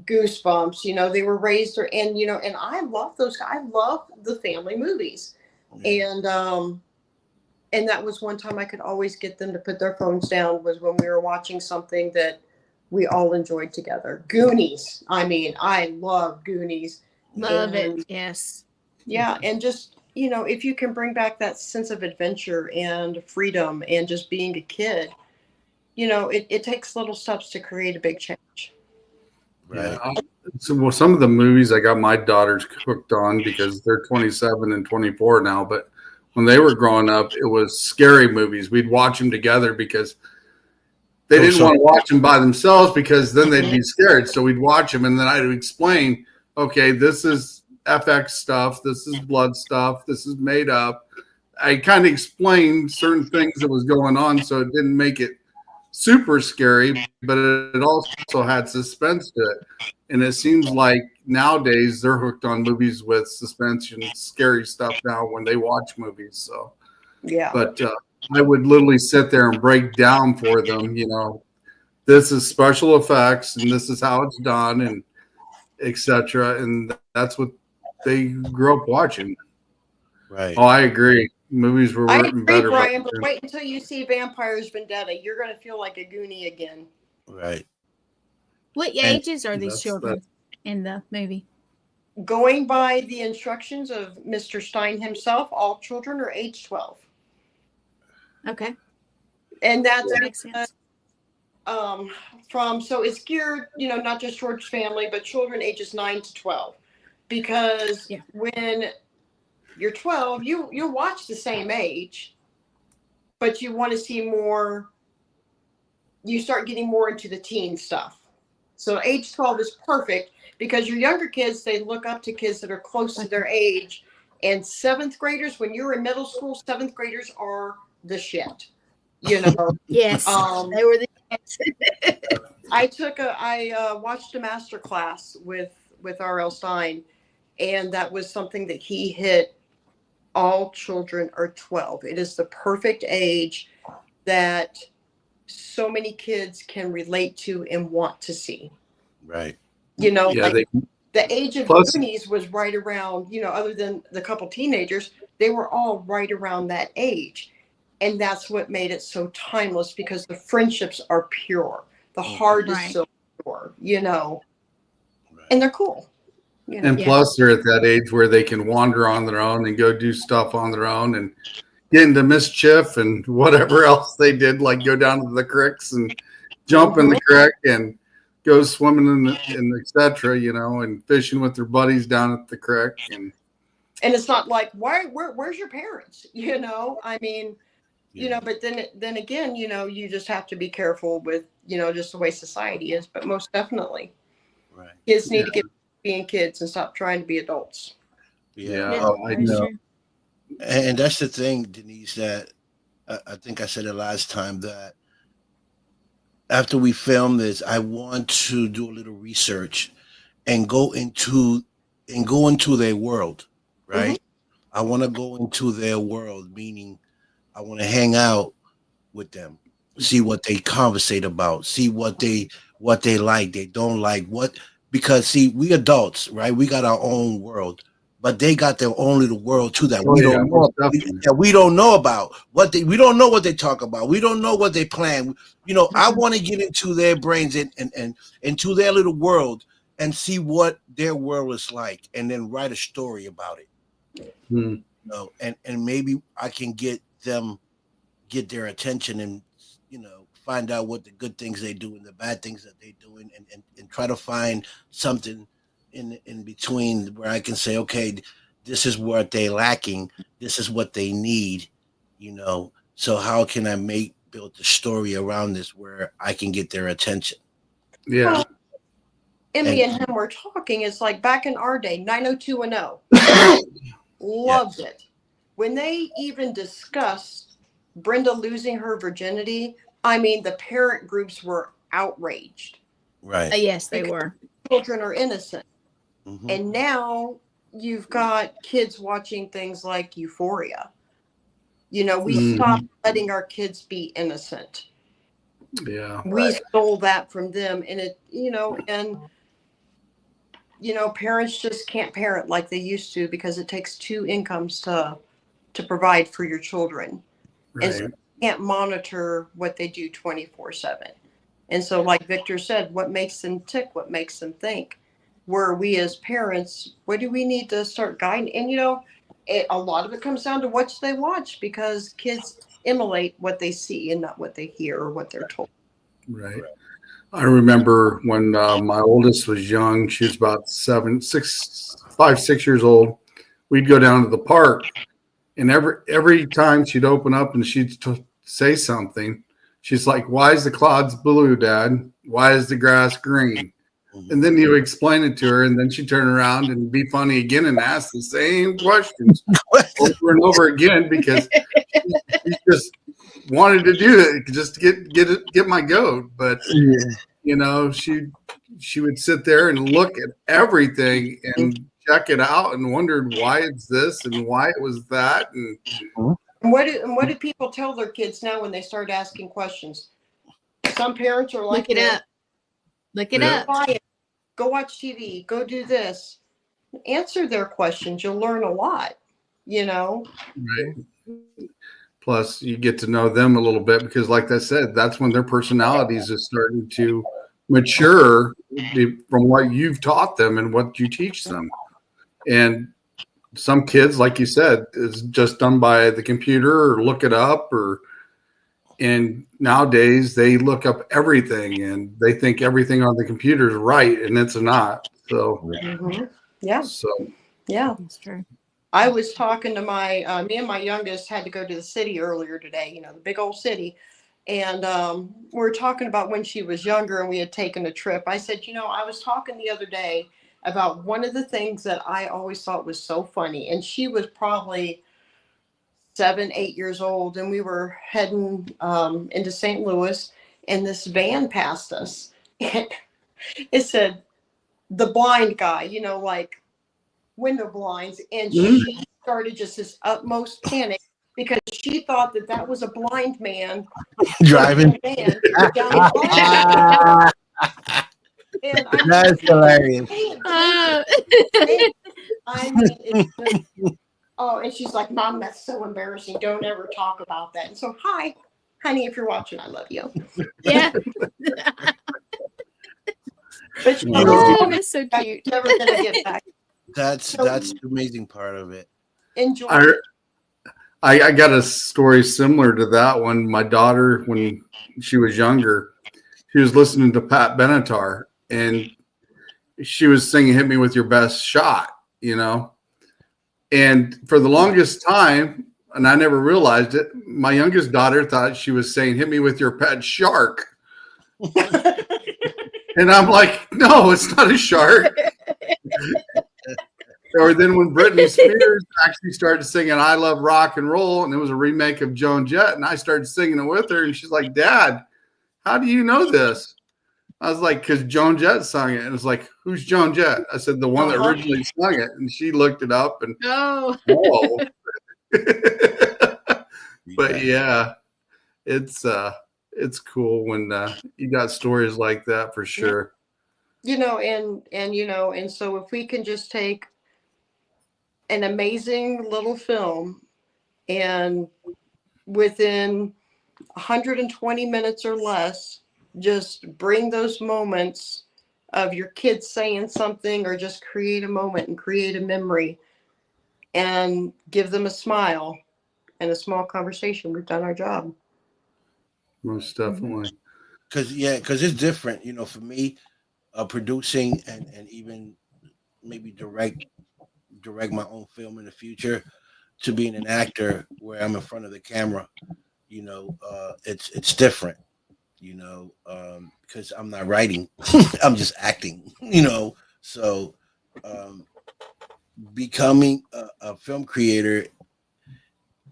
Goosebumps. They were raised, and I love those. I love the family movies. And And that was one time I could always get them to put their phones down, was when we were watching something that we all enjoyed together. Goonies. I mean, I love Goonies. Love And it. Yes. yeah, and just, if you can bring back that sense of adventure and freedom and just being a kid, it takes little steps to create a big change. Right. Yeah. So, well, some of the movies I got my daughters hooked on because they're 27 and 24 now. But when they were growing up, it was scary movies. We'd watch them together because they didn't want to watch them by themselves because then they'd be scared. So we'd watch them, and then I'd explain, okay, this is FX stuff. This is blood stuff. This is made up. I kind of explained certain things that was going on, so it didn't make it super scary, but it also had suspense to it. And it seems like nowadays they're hooked on movies with suspense and scary stuff now when they watch movies. So, Yeah. but I would literally sit there and break down for them, this is special effects and this is how it's done and etc. And that's what they grew up watching. Right. Oh, I agree. Movies were I working agree, better. Brian, but wait until you see Vampires Vendetta. You're going to feel like a Goonie again. Right. What ages are these children in the movie? Going by the instructions of Mr. Stein himself, all children are age 12. Okay. And that's That makes sense. So it's geared, not just towards family, but children ages 9 to 12. Because when you're 12, you'll watch the same age, but you want to see more. You start getting more into the teen stuff. So age 12 is perfect because your younger kids, they look up to kids that are close to their age. And seventh graders, when you're in middle school, seventh graders are the shit. Yes, they were the. I watched a master class with R.L. Stein, and that was something that he hit. All children are 12. It is the perfect age that so many kids can relate to and want to see. Right. The age of Goonies was right around, other than the couple teenagers, they were all right around that age. And that's what made it so timeless, because the friendships are pure. The heart is so pure, and they're cool. And plus, they're at that age where they can wander on their own and go do stuff on their own and get into mischief and whatever else they did, like go down to the creeks and jump in the creek and go swimming in etc. And fishing with their buddies down at the creek. And it's not like, where's your parents? I mean, but then again, you just have to be careful with, just the way society is. But most definitely, kids need to get being kids and stop trying to be adults. Yeah, I know. And that's the thing, Denise, that I think I said it last time, that after we film this, I want to do a little research and go into their world, right? Mm-hmm. I want to go into their world, meaning I want to hang out with them, see what they conversate about, see what they like, they don't like, because see, we adults, right? We got our own world, but they got their own little world too that we don't know about. We don't know what they talk about. We don't know what they plan. I want to get into their brains and into their little world and see what their world is like, and then write a story about it. And maybe I can get their attention and find out what the good things they do and the bad things that they do, and try to find something in between where I can say, okay, this is what they're lacking, this is what they need, so how can I build the story around this where I can get their attention? Well, me and him were talking, it's like back in our day, 90210. Loved it. When they even discussed Brenda losing her virginity, I mean, the parent groups were outraged. Right. Yes, they were. Children are innocent. Mm-hmm. And now you've got kids watching things like Euphoria. We stopped letting our kids be innocent. Yeah. We stole that from them. And parents just can't parent like they used to, because it takes two incomes to provide for your children. And so you can't monitor what they do 24/7. And so, like Victor said, what makes them tick? What makes them think? Where we as parents, what do we need to start guiding? And a lot of it comes down to what they watch, because kids emulate what they see and not what they hear or what they're told. Right. I remember when my oldest was young, she was about 5, 6 years old. We'd go down to the park, and every time she'd open up and she'd say something, she's like, "Why is the clouds blue, Dad? Why is the grass green?" And then you explain it to her, and then she'd turn around and be funny again and ask the same questions over and over again, because she just wanted to do it just to get my goat. But she would sit there and look at everything and check it out and wondered why it's this and why it was that. And what do people tell their kids now when they start asking questions? Some parents are like, look it up. Go watch TV, go do this. Answer their questions. You'll learn a lot, Right. Plus, you get to know them a little bit, because, like I said, that's when their personalities are starting to mature from what you've taught them and what you teach them. And some kids, like you said, is just done by the computer or look it up, and nowadays they look up everything and they think everything on the computer is right, and it's not. So, yeah. So, yeah, that's true. I was talking to me and my youngest had to go to the city earlier today, the big old city. And we were talking about when she was younger and we had taken a trip. I said, I was talking the other day about one of the things that I always thought was so funny. And she was probably 7, 8 years old, and we were heading into St. Louis, and this van passed us. And it said, "The blind guy," like window blinds. And she started just this utmost panic, because she thought that was a blind man driving down the And that's hilarious. And she's like, "Mom, that's so embarrassing. Don't ever talk about that." And so, hi, honey, if you're watching, I love you. Yeah. But that's so cute. Never gonna get back. That's the amazing part of it. Enjoy. I got a story similar to that one. My daughter, when she was younger, she was listening to Pat Benatar, and she was singing "Hit Me With Your Best Shot," And for the longest time, and I never realized it, my youngest daughter thought she was saying, "Hit me with your pet shark." And I'm like, "No, it's not a shark." Or then when Britney Spears actually started singing "I Love Rock and Roll," and it was a remake of Joan Jett, and I started singing it with her, and she's like, "Dad, how do you know this?" I was like, "Because Joan Jett sung it." And it's like, "Who's Joan Jett?" I said, "The one that originally sung it." And she looked it up, and whoa. But yeah, it's cool when you got stories like that, for sure. And so if we can just take an amazing little film, and within 120 minutes or less, just bring those moments of your kids saying something, or just create a moment and create a memory and give them a smile and a small conversation, we've done our job. Most definitely. Because it's different, for me, producing and even maybe direct my own film in the future, to being an actor where I'm in front of the camera. It's different, because I'm not writing, I'm just acting, so becoming a film creator,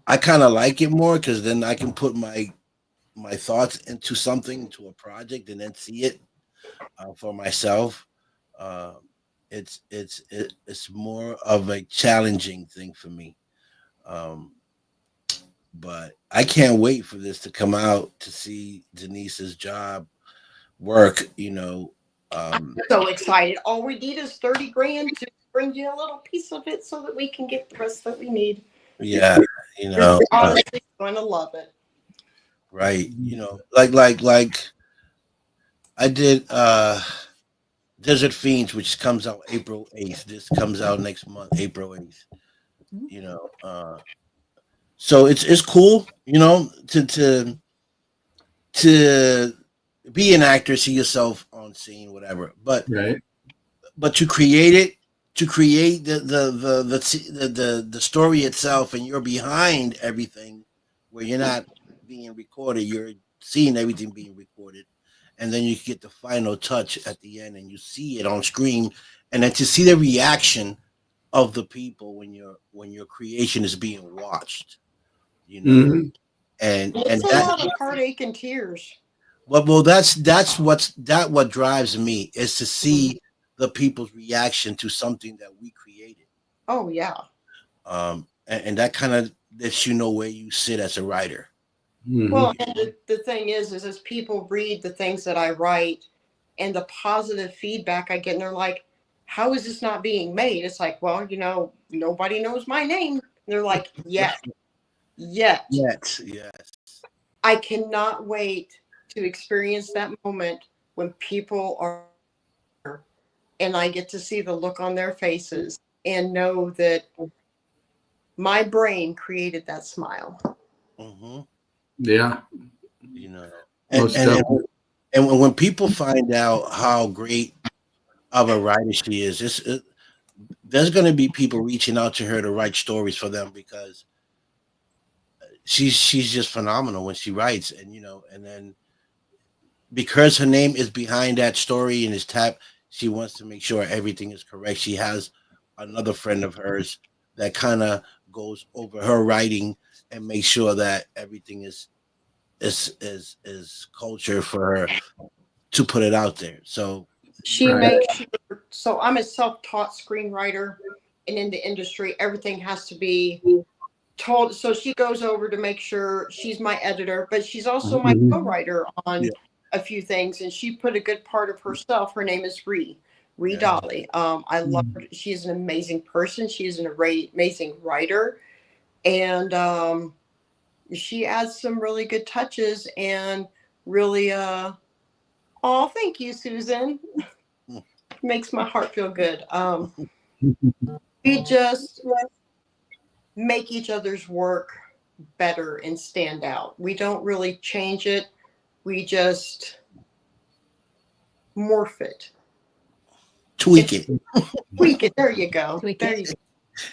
I kind of like it more, because then I can put my thoughts into a project, and then see it for myself. It's more of a challenging thing for me. But I can't wait for this to come out, to see Denise's job work. I'm so excited. All we need is 30 grand to bring you a little piece of it, so that we can get the rest that we need. Yeah, You're honestly going to love it. right? You know, like I did Desert Fiends, which comes out April 8th. This comes out next month, April 8th. You know, so it's cool, you know, to be an actor, see yourself on scene, whatever. Right. But to create it, to create the story itself, and you're behind everything, where you're not being recorded, you're seeing everything being recorded, and then you get the final touch at the end, and you see it on screen, and then to see the reaction of the people when your creation is being watched, you know, Mhm. and It's a that lot of heartache and tears. well what drives me is to see the people's reaction to something that we created, Oh yeah. and that kind of lets you know where you sit as a writer. Mhm. Well, and the thing is as people read the things that I write and the positive feedback I get, and they're like, how is this not being made? It's like, well, you know, nobody knows my name. And they're like, yet. Yes. I cannot wait to experience that moment when people are, and I get to see the look on their faces and know that my brain created that smile. hmm Yeah. You know, Most definitely. and when people find out how great of a writer she is, there's going to be people reaching out to her to write stories for them, because she's just phenomenal when she writes, and you know, and then because her name is behind that story and is tapped, she wants to make sure everything is correct. She has another friend of hers that kind of goes over her writing and makes sure that everything is culture for her to put it out there. So She Right. makes sure, so I'm a self-taught screenwriter, and in the industry, everything has to be told. So she goes over to make sure she's my editor, but she's also my Mhm. co-writer on yeah, a few things. And she put a good part of herself. Her name is Ree yeah, Dolly. I love her. She's an amazing person. She's an amazing writer. And she adds some really good touches and really, oh, thank you, Susan. Makes my heart feel good. We just make each other's work better and stand out. We don't really change it. We just morph it. tweak It's it. tweak it. There you go. Tweak There it. you go.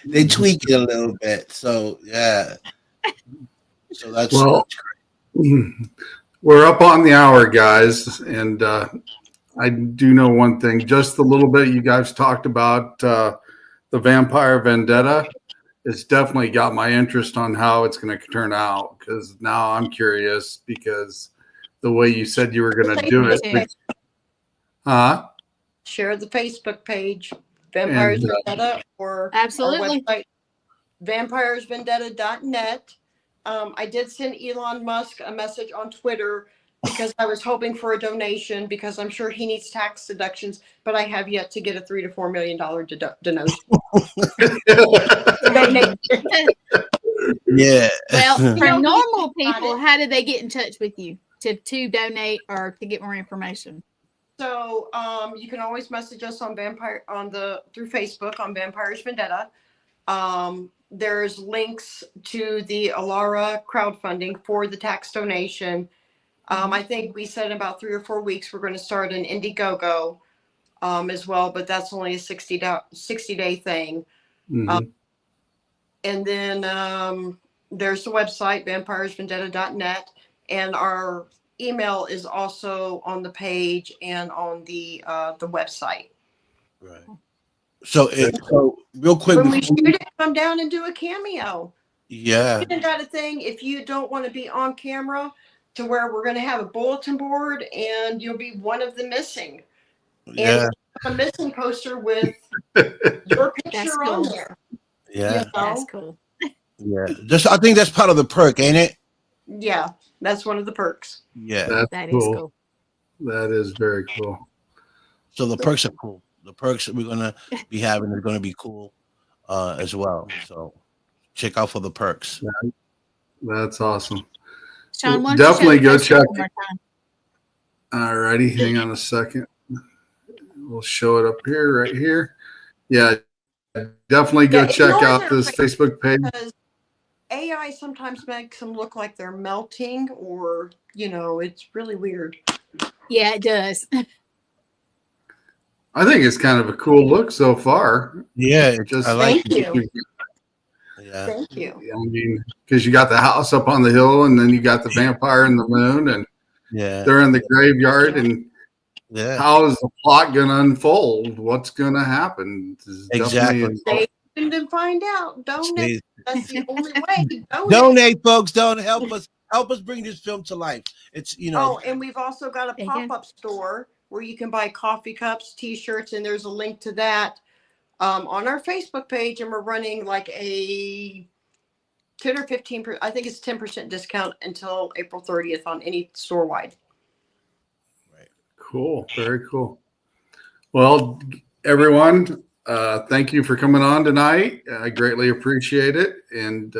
They tweak it a little bit. So yeah. So Well, that's we're up on the hour, guys, and I do know one thing. Just the little bit you guys talked about the Vampire Vendetta, it's definitely got my interest on how it's going to turn out, because now I'm curious, because the way you said you were going to do Me it, too. huh? Share the Facebook page, And Vampires Vendetta, or our Absolutely. website, vampiresvendetta.net. I did send Elon Musk a message on Twitter because I was hoping for a donation because I'm sure he needs tax deductions, but I have yet to get a $3 to $4 million donation. yeah. Well, You for know, normal he's got people, it. how do they get in touch with you to donate or to get more information? So you can always message us on through Facebook on Vampires Vendetta. There's links to the Alara crowdfunding for the tax donation. I think we said in about 3 or 4 weeks we're going to start an Indiegogo as well, but that's only a 60-day thing. Mhm. And then there's the website, vampiresvendetta.net, and our email is also on the page and on the website. Right. So real quick When we before shoot it, come down and do a cameo. yeah. We got a thing. If you don't want to be on camera, to where we're going to have a bulletin board and you'll be one of the missing, and Yeah. a missing poster with your picture cool. on there. Yeah. That's You know? cool. Yeah. Just I think that's part of the perk, ain't it? Yeah, that's one of the perks. Yeah. That's That is cool. cool. That is very cool. So the perks are cool. The perks that we're gonna be having are gonna be cool as well. So check out for the perks. That's awesome. Shawn, why don't Definitely you show go the poster check one more time? All righty, hang on a second. We'll show it up here, right here. Yeah, definitely go check ignore out their this Facebook page. because AI sometimes makes them look like they're melting, or it's really weird. Yeah, it does. I think it's kind of a cool look so far. Yeah, Just I like Thank it. you. Yeah. Thank you. I mean, because you got the house up on the hill, and then you got the vampire in the moon, and Yeah. they're in the graveyard. And Yeah. how is the plot going to unfold? What's going to happen? This is Exactly. Stay tuned and find out. Donate. That's the only way. Donate, folks. Don't help us. Help us bring this film to life. It's Oh, and we've also got a They pop-up store where you can buy coffee cups, T-shirts, and there's a link to that on our Facebook page. And we're running like a 10 or 15%. I think it's 10% discount until April 30th on any store wide. Cool. Very cool. Well, everyone, thank you for coming on tonight. I greatly appreciate it. And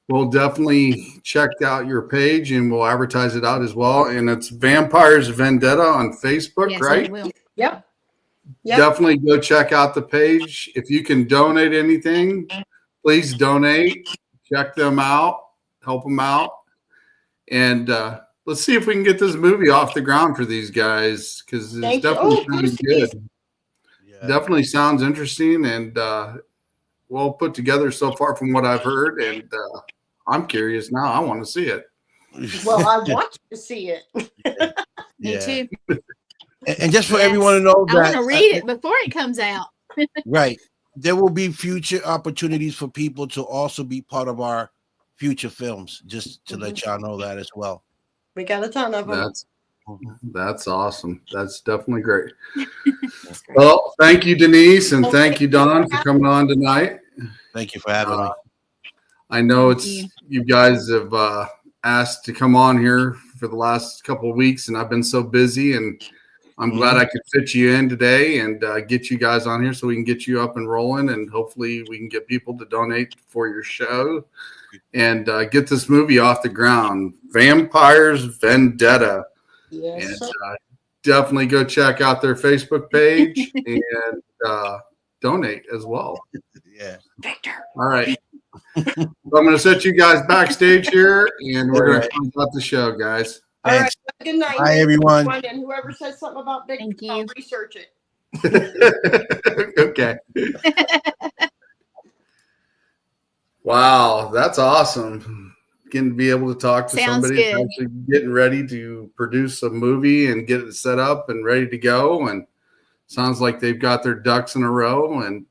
we'll definitely check out your page and we'll advertise it out as well. And it's Vampires Vendetta on Facebook, Yes, right? I will. Yep. Definitely go check out the page. If you can donate anything, please donate. Check them out. Help them out. And let's see if we can get this movie off the ground for these guys, because it's definitely sounding good. Yeah. Definitely sounds interesting and well put together so far from what I've heard. And I'm curious now. I want to see it. Well, I want you to see it. Me too. And just for Yes. everyone to know I that want to read it before it comes out. right, there will be future opportunities for people to also be part of our future films. Just to let y'all know that as well. We got a ton of them. That's awesome. That's definitely great. That's great. Well, thank you, Denise, and thank you, Don, for coming on tonight. Thank you for having me. I know Thank you guys have asked to come on here for the last couple of weeks, and I've been so busy, and I'm glad I could fit you in today and get you guys on here so we can get you up and rolling, and hopefully we can get people to donate for your show and get this movie off the ground. Vampires Vendetta. Yes. And definitely go check out their Facebook page and donate as well. Yeah. Victor. All right. So I'm going to set you guys backstage here, and we're going to close out the show, guys. All right. Thanks. Good night. Bye, everyone. And whoever says something about Victor, Thank you. I'll research it. Okay. Wow, that's awesome. Getting to be able to talk to Sounds somebody that's good. actually getting ready to produce a movie and get it set up and ready to go. And sounds like they've got their ducks in a row. And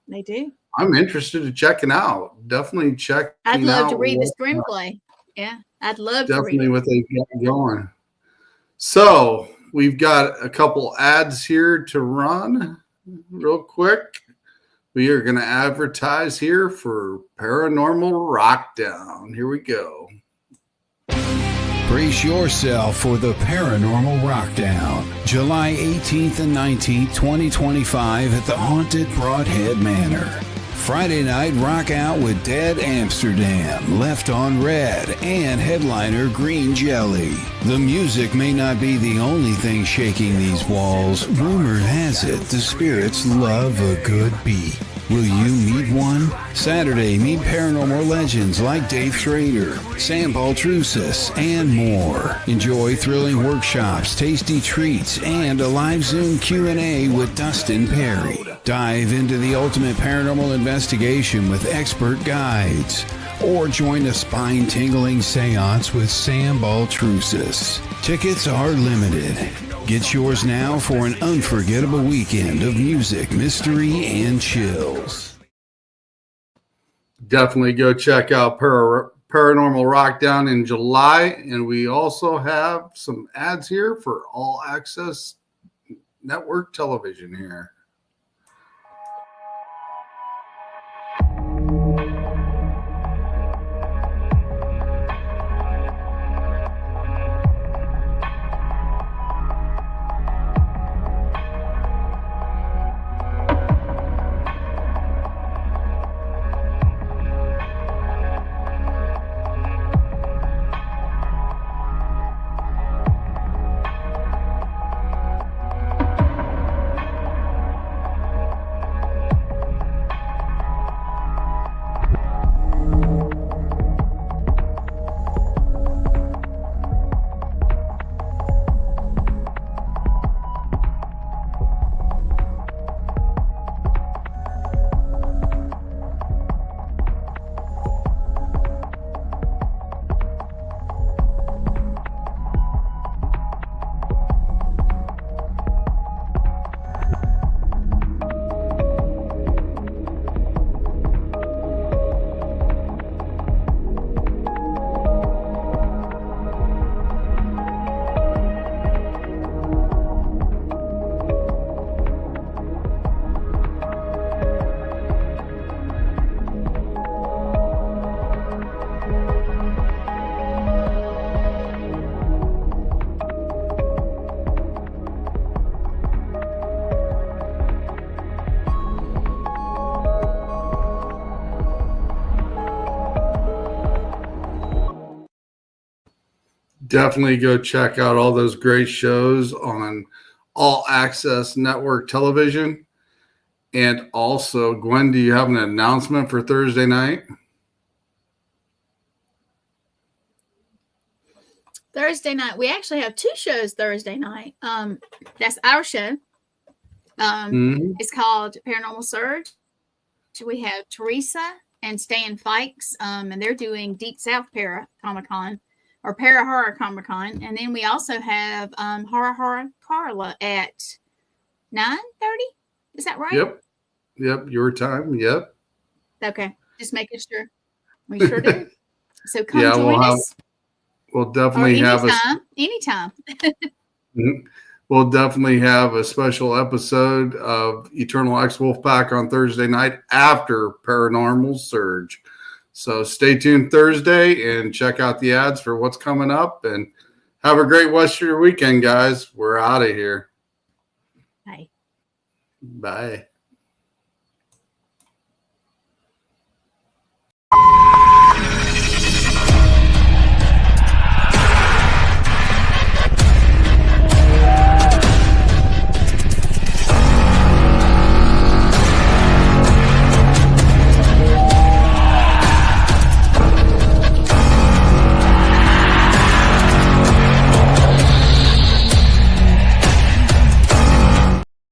They do. I'm interested in checking out. Definitely check. I'd love to read the screenplay. Yeah, I'd love to read Definitely it. what they've got going. So we've got a couple ads here to run real quick. We are going to advertise here for Paranormal Rockdown. Here we go. Brace yourself for the Paranormal Rockdown, July 18th and 19th, 2025 at the Haunted Broadhead Manor. Friday night, rock out with Dead Amsterdam, Left on Red, and headliner Green Jelly. The music may not be the only thing shaking these walls. Rumor has it the spirits love a good beat. Will you meet one? Saturday, meet paranormal legends like Dave Schrader, Sam Baltrusis, and more. Enjoy thrilling workshops, tasty treats, and a live Zoom Q&A with Dustin Perry. Dive into the ultimate paranormal investigation with expert guides. Or join a spine-tingling seance with Sam Baltrusis. Tickets are limited. Get yours now for an unforgettable weekend of music, mystery, and chills. Definitely go check out Paranormal Rockdown in July. And we also have some ads here for All Access Network Television here. definitely go check out all those great shows on All Access Network Television. And also, Gwen, do you have an announcement for Thursday night? Thursday night, we actually have 2 shows Thursday night. That's our show. It's called Paranormal Surge. We have Teresa and Stan Fikes, and they're doing Deep South Para Comic Con or Para Horror Comic Con. And then we also have Horror Carla at 9:30. Is that right? Yep. Your time. Yep. Okay. Just making sure. We sure do. So come join us. We'll definitely have anytime. We'll definitely have a special episode of Eternal X Wolfpack on Thursday night after Paranormal Surge. So stay tuned Thursday and check out the ads for what's coming up. And have a great rest of your weekend, guys. We're out of here. Bye. Bye.